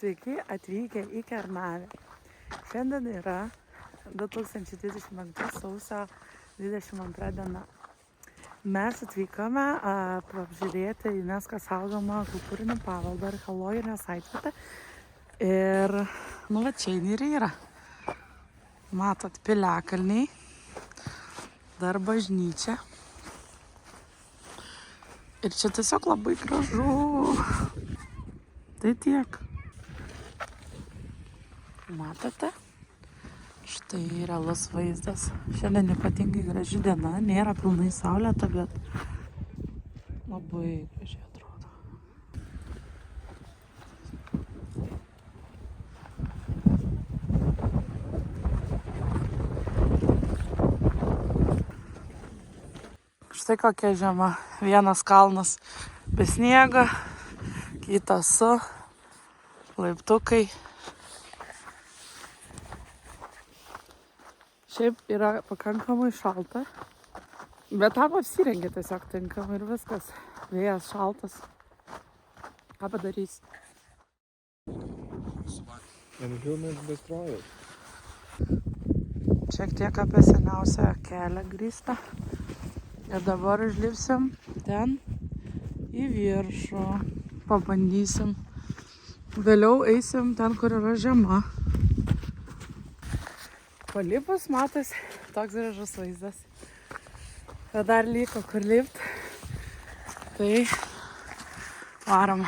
Sveiki atvykę į Kernavę. Šiandien yra 2025 sausio 22 diena. Mes atvykome apžiūrėti UNESCO saugomą kultūrinį paveldą archeologinę saitvietę. Ir, va čia ir yra. Matot, piliakalniai, dar bažnyčia. Ir čia tiesiog labai gražu. Tai tiek. Matote? Štai realus vaizdas. Šiandien ypatingai graži diena. Nėra pilnai saulėta, bet labai gražiai atrodo. Štai kokia žema. Vienas kalnas be sniego, kitas su laiptukai. Šiaip yra pakankamai šalta, bet tam apsirengė tiesiog tinkamai ir viskas. Vėjas šaltas. Ką padarys? Šiek tiek apie seniausią kelią grįstą. Ir dabar užlipsim ten į viršų. Pabandysim. Vėliau eisim ten, kur yra žema. Palipus matas toks gražus vaizdas. Bet dar liko kur lipt. Tai varom.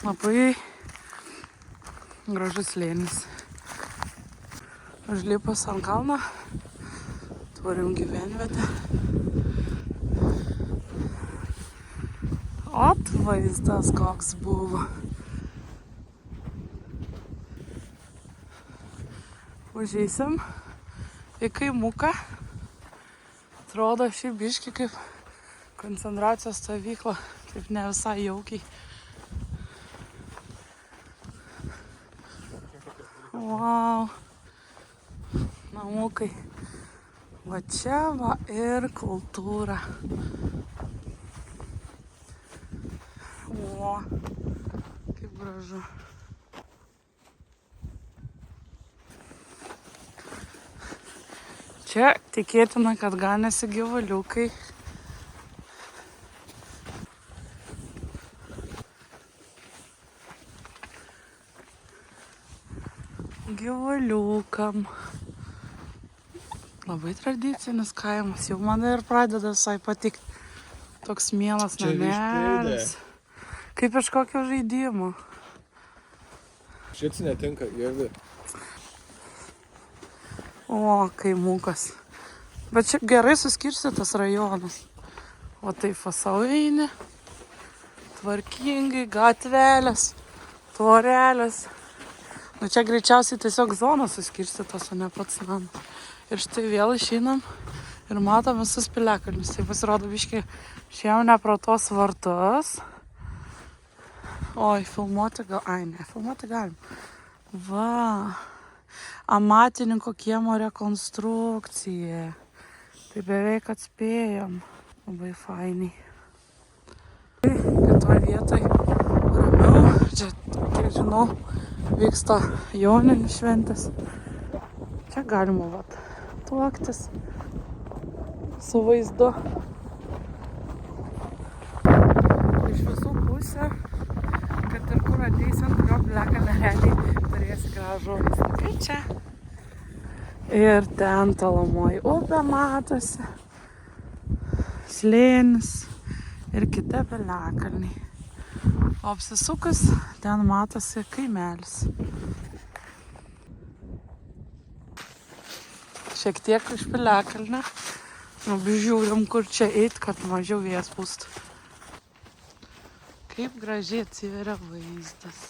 Labai gražus slėnis. Užlipus ant kalno turim gyvenvietę. Ot vaizdas koks buvo. Užeisim į kaimuką. Atrodo šį biškį kaip koncentracijos stovykla, kaip ne visai jaukiai. Wow. Namukai. Va čia va ir kultūra. O, kaip gražu. Čia tikėtina, kad ganėsi gyvuliukai. Gyvuliukam. Labai tradicinis kaimas. Jau man ir pradeda visai patikti. Toks mielas namelis. Kaip iš kokio žaidimo. Šits netinka, girdi. O, kaimukas. Bet čia gerai suskirstytas rajonas. O tai fasainė. Tvarkingai, gatvelės, tvorelės. Nu čia greičiausiai tiesiog zonos suskirstytos, o ne pats namas. Ir štai vėl išeinam ir matom visus piliakalnius. Tai pasirodo biškai šiandien ne pro tos vartus. Oi, filmuoti gal... Ai, ne, filmuoti galim. Va. Amatininko kiemo rekonstrukcija. Tai beveik atspėjom. Labai fainiai. Kitoj vietoj ramiau. Čia, kiek žinau, vyksta joninių šventės. Čia galima vat tuoktis su vaizdu. Iš visų pusių, kad ir kur ateisim, kurio piliakalnio realiai turėsi gražų vaizdą. Tai čia. Ir ten tolumoje upė matosi, slėnis ir kiti piliakalniai. O apsisukus ten matosi kaimelis. Šiek tiek iš piliakalnio. Žiūrim, kur čia eit, kad mažiau vėjas pūstų. Kaip gražiai atsiveria vaizdas.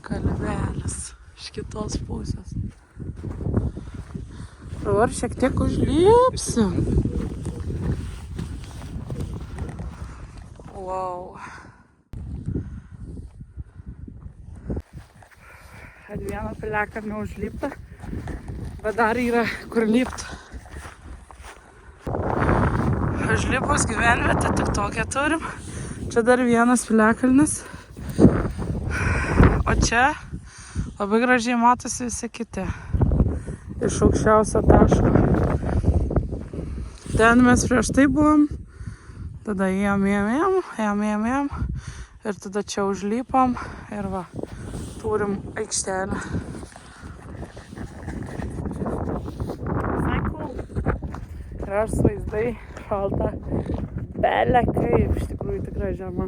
Kalvelis iš kitos pusės. Dabar šiek tiek užlipsim. Wow. Ant vieno piliakalnio užlipta, bet dar yra kur lipt. Užlipus gyvenvietę, tik tokią turim. Čia dar vienas piliakalnis. O čia labai gražiai matosi visi kiti. Iš aukščiausio taško. Ten mes prieš tai buvom. Tada ėjom. Ir tada čia užlipom. Ir va, turim aikštelę. Gražus vaizdai, šalta, belė kaip, iš tikrųjų tikrai žema.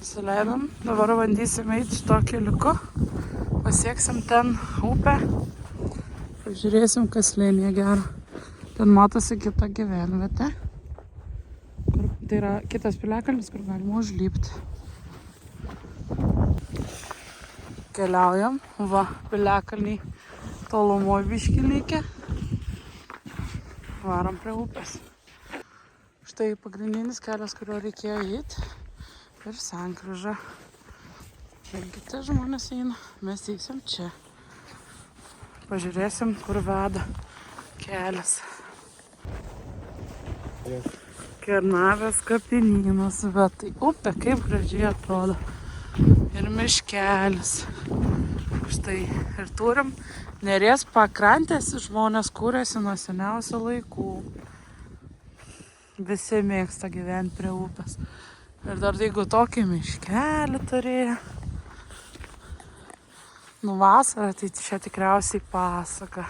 Nusileidom, dabar bandysim eiti šito keliuku, pasieksim ten upę, pažiūrėsim, kas slėnyje gero. Ten matosi kita gyvenvietė, tai yra kitas piliakalnis, kur galima užlipti. Keliaujam, va, piliakalniai tolumoj biškį likę. Varom prie upės. Štai pagrindinis kelias, kurio reikėjo eiti. Ir sankryža. Ir kiti žmonės eina. Mes eisim čia. Pažiūrėsim, kur veda kelias. Kernavės kapinynas. Bet tai upė kaip gražiai atrodo. Ir miškelis. Štai ir turim Neries pakrantės, žmonės kūrėsi nuo seniausių laikų. Visi mėgsta gyventi prie upės. Ir dar jeigu tokį miškelį turėjo. Nu vasarą, tai čia tikriausiai pasaka.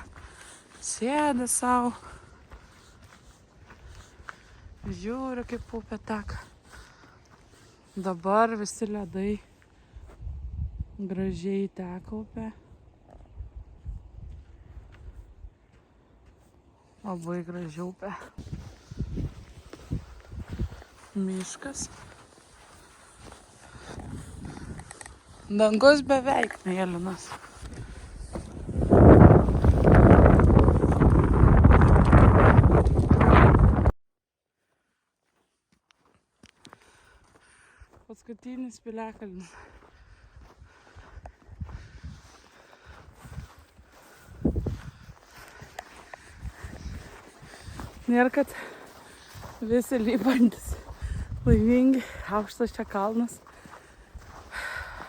Sėdi sau. Žiūri, kaip upė teka. Dabar visi ledai gražiai teka upė. Labai graži upė. Miškas. Dangus beveik mėlynas. Paskutinis piliakalnis. Nėra, kad visi lipantis laimingi, aukštas čia kalnas,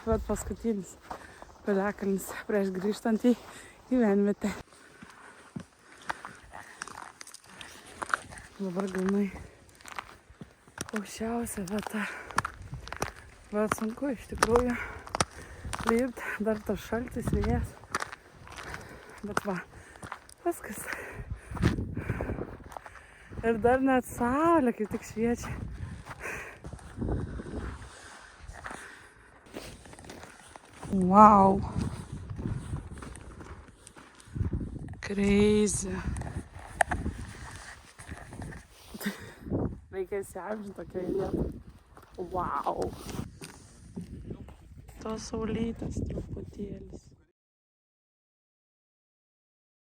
bet paskutinis piliakalnis prieš grįžtant į gyvenvietę. Dabar gana aukščiausia vieta, bet sunku iš tikrųjų lipti, dar tas šaltis vėjas, bet va, viskas. Ir dar net saulė kaip tik šviečia. Wow. Crazy. Reikia įsiamžinti tokią vietą. Wow. Tos saulytės truputėlis.